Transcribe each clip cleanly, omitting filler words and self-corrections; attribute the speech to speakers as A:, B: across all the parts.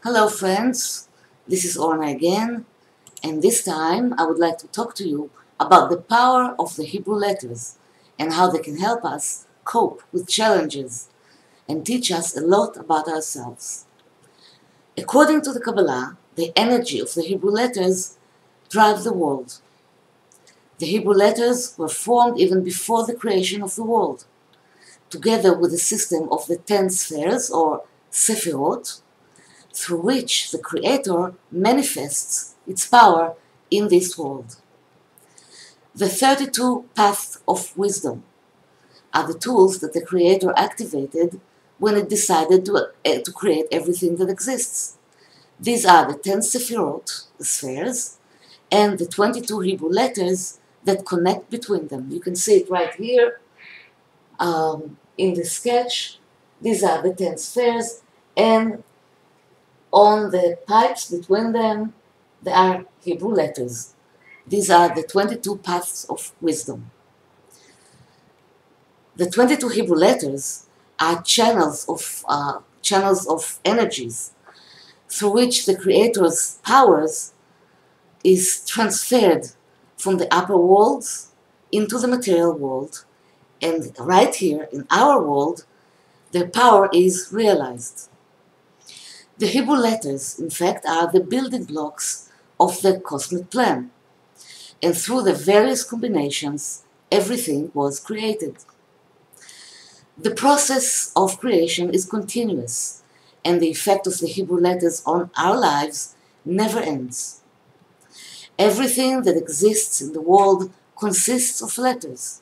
A: Hello friends, this is Orna again, and this time I would like to talk to you about the power of the Hebrew letters and how they can help us cope with challenges and teach us a lot about ourselves. According to the Kabbalah, the energy of the Hebrew letters drives the world. The Hebrew letters were formed even before the creation of the world, together with the system of the 10 spheres or sephirot, through which the Creator manifests its power in this world. The 32 paths of wisdom are the tools that the Creator activated when it decided to create everything that exists. These are the 10 sephirot, the spheres, and the 22 Hebrew letters that connect between them. You can see it right here in the sketch. These are the 10 spheres, and on the pipes between them, there are Hebrew letters. These are the 22 paths of wisdom. The 22 Hebrew letters are channels of energies through which the Creator's powers is transferred from the upper worlds into the material world, and right here in our world, their power is realized. The Hebrew letters, in fact, are the building blocks of the cosmic plan, and through the various combinations, everything was created. The process of creation is continuous, and the effect of the Hebrew letters on our lives never ends. Everything that exists in the world consists of letters.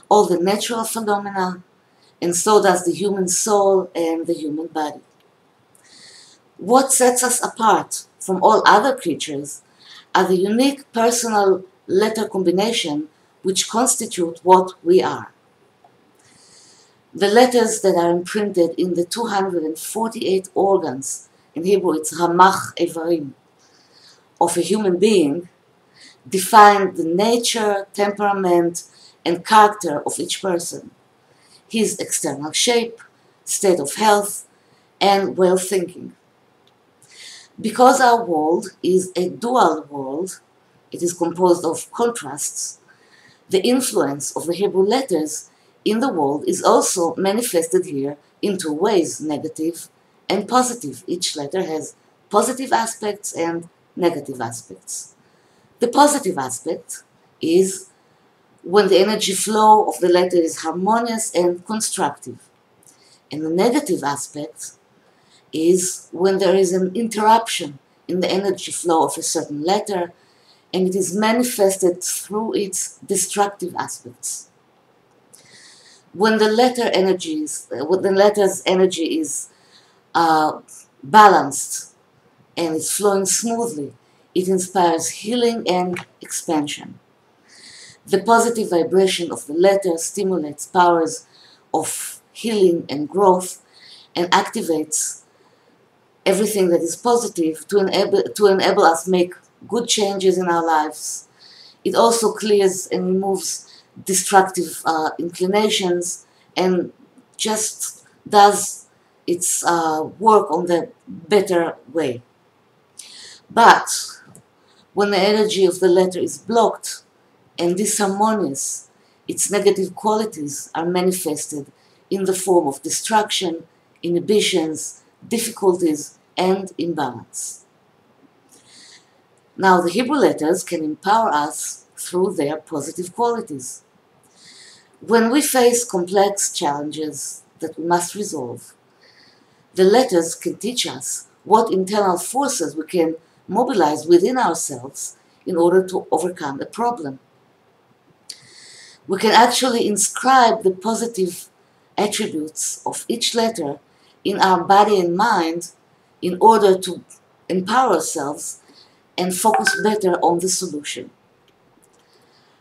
A: All the natural phenomena, and so does the human soul and the human body. What sets us apart from all other creatures are the unique personal letter combination which constitute what we are. The letters that are imprinted in the 248 organs, in Hebrew it's Ramach Evarim, of a human being, define the nature, temperament, and character of each person, his external shape, state of health, and way of thinking. Because our world is a dual world, it is composed of contrasts, the influence of the Hebrew letters in the world is also manifested here in two ways, negative and positive. Each letter has positive aspects and negative aspects. The positive aspect is when the energy flow of the letter is harmonious and constructive. And the negative aspect is when there is an interruption in the energy flow of a certain letter, and it is manifested through its destructive aspects. When the letter's energy is balanced and is flowing smoothly, it inspires healing and expansion. The positive vibration of the letter stimulates powers of healing and growth and activates everything that is positive to enable us make good changes in our lives. It also clears and removes destructive inclinations and just does its work on the better way. But when the energy of the letter is blocked and disharmonious, its negative qualities are manifested in the form of destruction, inhibitions, difficulties, and imbalance. Now, the Hebrew letters can empower us through their positive qualities. When we face complex challenges that we must resolve, the letters can teach us what internal forces we can mobilize within ourselves in order to overcome a problem. We can actually inscribe the positive attributes of each letter in our body and mind in order to empower ourselves and focus better on the solution.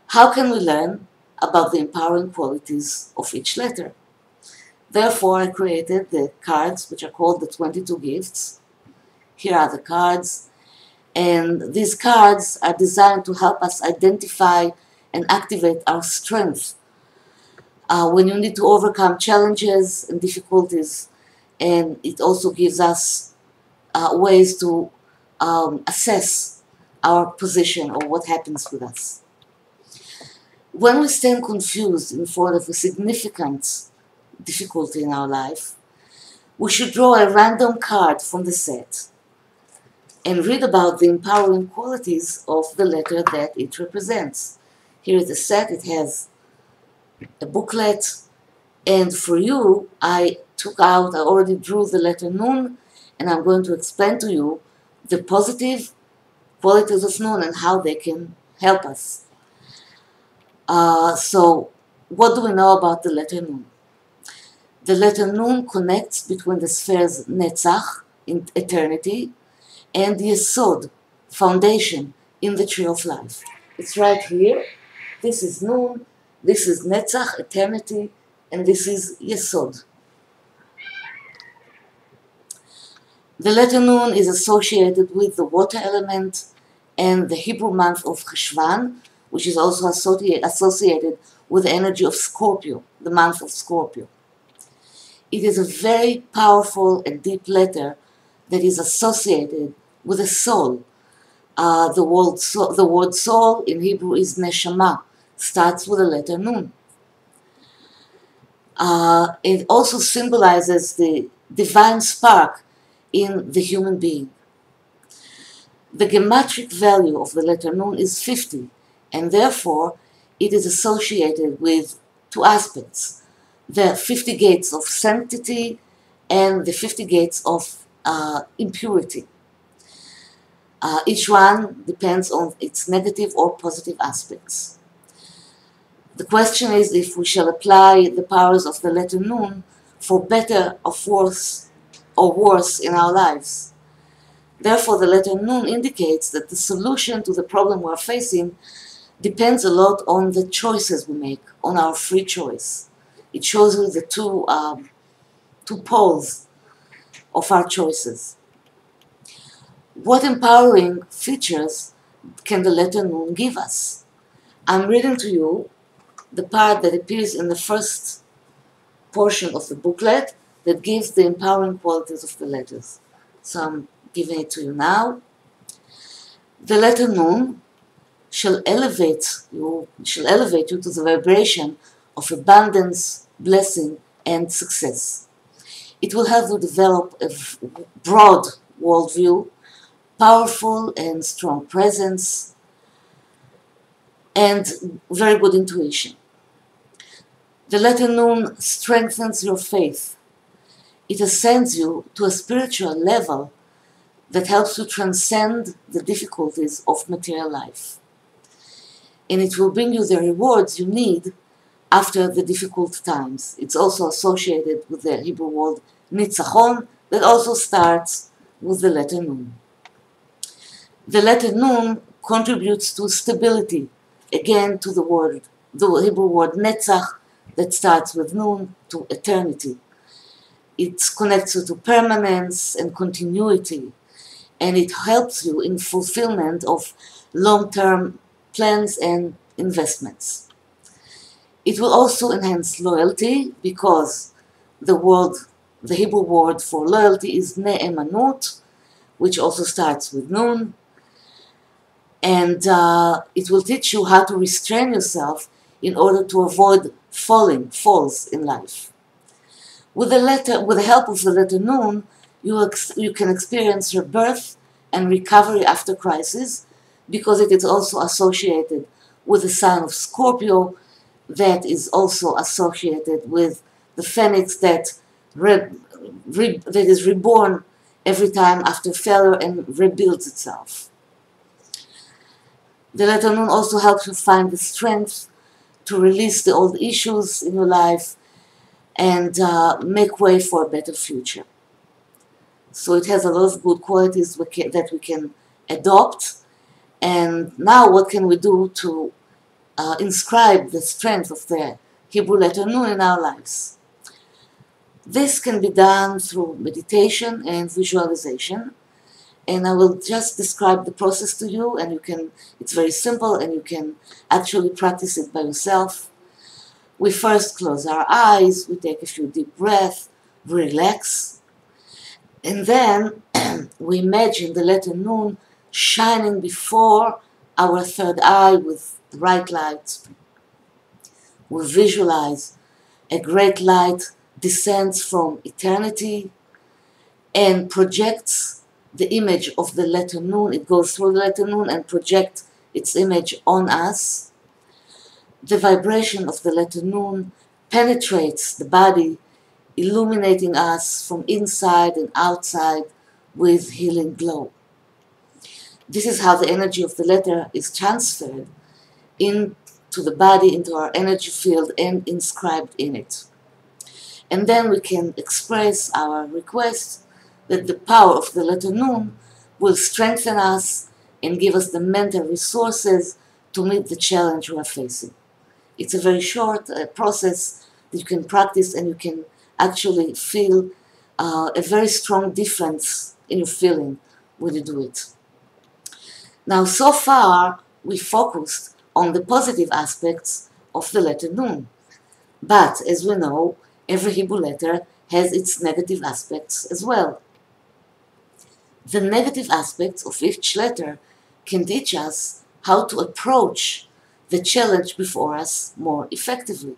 A: How can we learn about the empowering qualities of each letter? Therefore, I created the cards, which are called the 22 gifts. Here are the cards, and these cards are designed to help us identify and activate our strength when you need to overcome challenges and difficulties, and it also gives us ways to assess our position or what happens with us. When we stand confused in front of a significant difficulty in our life, we should draw a random card from the set and read about the empowering qualities of the letter that it represents. Here is the set. It has a booklet, and for you, I already drew the letter Nun, and I'm going to explain to you the positive qualities of Nun and how they can help us. So, what do we know about the letter Nun? The letter Nun connects between the spheres Netzach, in eternity, and Yesod, foundation, in the tree of life. It's right here. This is Nun, this is Netzach, eternity, and this is Yesod. The letter Nun is associated with the water element and the Hebrew month of Cheshvan, which is also associated with the energy of Scorpio, the month of Scorpio. It is a very powerful and deep letter that is associated with the soul. The word soul in Hebrew is neshama, starts with the letter Nun. It also symbolizes the divine spark in the human being. The gematria value of the letter Nun is 50, and therefore it is associated with two aspects: the 50 gates of sanctity and the 50 gates of impurity. Each one depends on its negative or positive aspects. The question is if we shall apply the powers of the letter Nun for better or worse in our lives. Therefore, the letter Nun indicates that the solution to the problem we are facing depends a lot on the choices we make, on our free choice. It shows you the two poles of our choices. What empowering features can the letter Nun give us? I'm reading to you the part that appears in the first portion of the booklet that gives the empowering qualities of the letters. So I'm giving it to you now. The letter Nun shall elevate you to the vibration of abundance, blessing, and success. It will help you develop a broad worldview, powerful and strong presence, and very good intuition. The letter Nun strengthens your faith. It ascends you to a spiritual level that helps you transcend the difficulties of material life. And it will bring you the rewards you need after the difficult times. It's also associated with the Hebrew word nitzachon that also starts with the letter Nun. The letter Nun contributes to stability, again to the Hebrew word netzach that starts with Nun, to eternity. It connects you to permanence and continuity, and it helps you in fulfillment of long-term plans and investments. It will also enhance loyalty because the Hebrew word for loyalty is ne'emanut, which also starts with Nun, and it will teach you how to restrain yourself in order to avoid falls in life. With the help of the letter Nun, you can experience rebirth and recovery after crisis, because it is also associated with the sign of Scorpio, that is also associated with the phoenix that is reborn every time after failure and rebuilds itself. The letter Nun also helps you find the strength to release the old issues in your life and make way for a better future. So it has a lot of good qualities that we can adopt. And now what can we do to inscribe the strength of the Hebrew letter Nun in our lives? This can be done through meditation and visualization. And I will just describe the process to you, and it's very simple, and you can actually practice it by yourself. We first close our eyes, we take a few deep breaths, relax, and then we imagine the letter Nun shining before our third eye with bright light. We visualize a great light descends from eternity and projects the image of the letter Nun. It goes through the letter Nun and projects its image on us. The vibration of the letter Nun penetrates the body, illuminating us from inside and outside with healing glow. This is how the energy of the letter is transferred into the body, into our energy field, and inscribed in it. And then we can express our request that the power of the letter Nun will strengthen us and give us the mental resources to meet the challenge we are facing. It's a very short process that you can practice, and you can actually feel a very strong difference in your feeling when you do it. Now, so far, we focused on the positive aspects of the letter Nun. But, as we know, every Hebrew letter has its negative aspects as well. The negative aspects of each letter can teach us how to approach the challenge before us more effectively.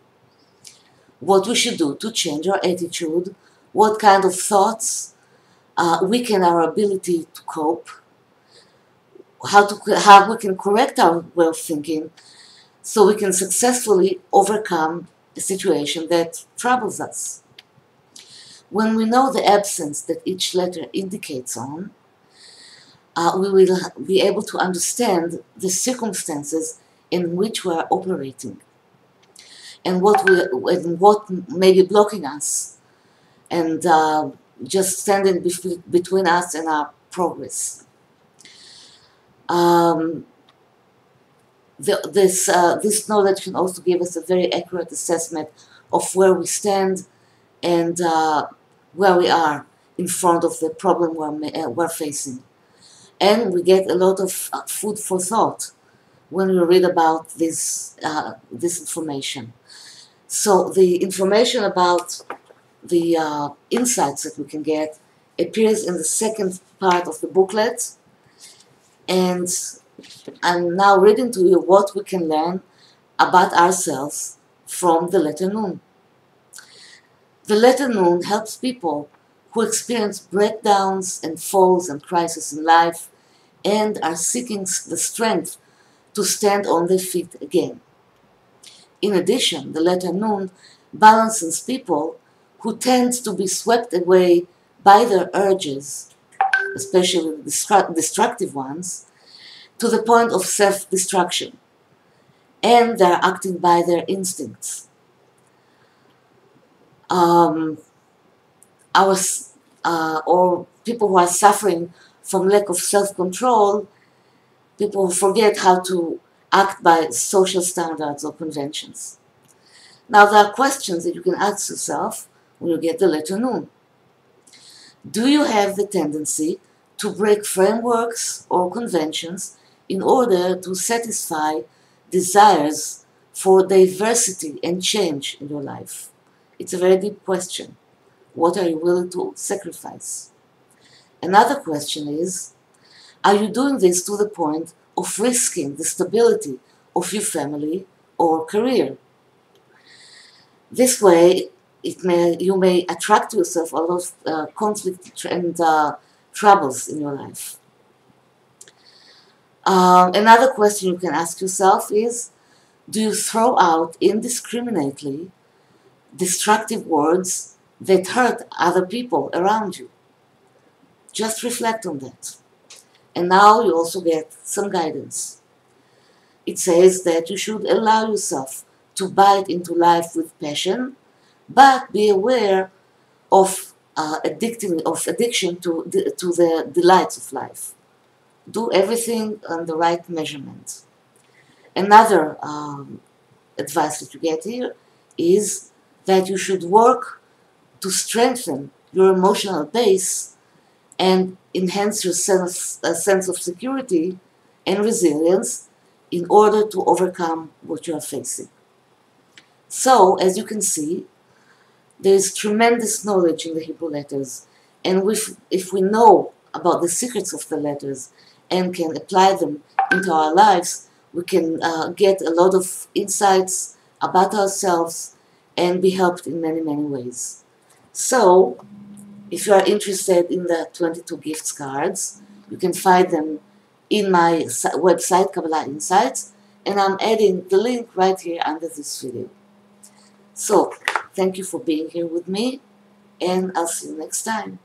A: What we should do to change our attitude, what kind of thoughts weaken our ability to cope, how we can correct our way of thinking so we can successfully overcome a situation that troubles us. When we know the absence that each letter indicates on, we will be able to understand the circumstances in which we are operating and what may be blocking us and just standing between us and our progress. This knowledge can also give us a very accurate assessment of where we stand and where we are in front of the problem we're facing. And we get a lot of food for thought when we read about this information. So the information about the insights that we can get appears in the second part of the booklet. And I'm now reading to you what we can learn about ourselves from the letter Nun. The letter Nun helps people who experience breakdowns and falls and crises in life and are seeking the strength to stand on their feet again. In addition, the letter Nun balances people who tend to be swept away by their urges, especially the destructive ones, to the point of self-destruction, and they're acting by their instincts. Or people who are suffering from lack of self-control, people who forget how to act by social standards or conventions. Now, there are questions that you can ask yourself when you get the letter Nun. Do you have the tendency to break frameworks or conventions in order to satisfy desires for diversity and change in your life? It's a very deep question. What are you willing to sacrifice? Another question is, are you doing this to the point of risking the stability of your family or career? This way, you may attract to yourself a lot of conflict and troubles in your life. Another question you can ask yourself is, do you throw out indiscriminately destructive words that hurt other people around you? Just reflect on that. And now you also get some guidance. It says that you should allow yourself to bite into life with passion, but be aware of addiction to the delights of life. Do everything on the right measurement. Another advice that you get here is that you should work to strengthen your emotional base and enhance your sense of security and resilience in order to overcome what you are facing. So, as you can see, there is tremendous knowledge in the Hebrew letters, and if we know about the secrets of the letters and can apply them into our lives, we can get a lot of insights about ourselves and be helped in many, many ways. So, if you are interested in the 22 gifts cards, you can find them in my website, Kabbalah Insights, and I'm adding the link right here under this video. So, thank you for being here with me, and I'll see you next time.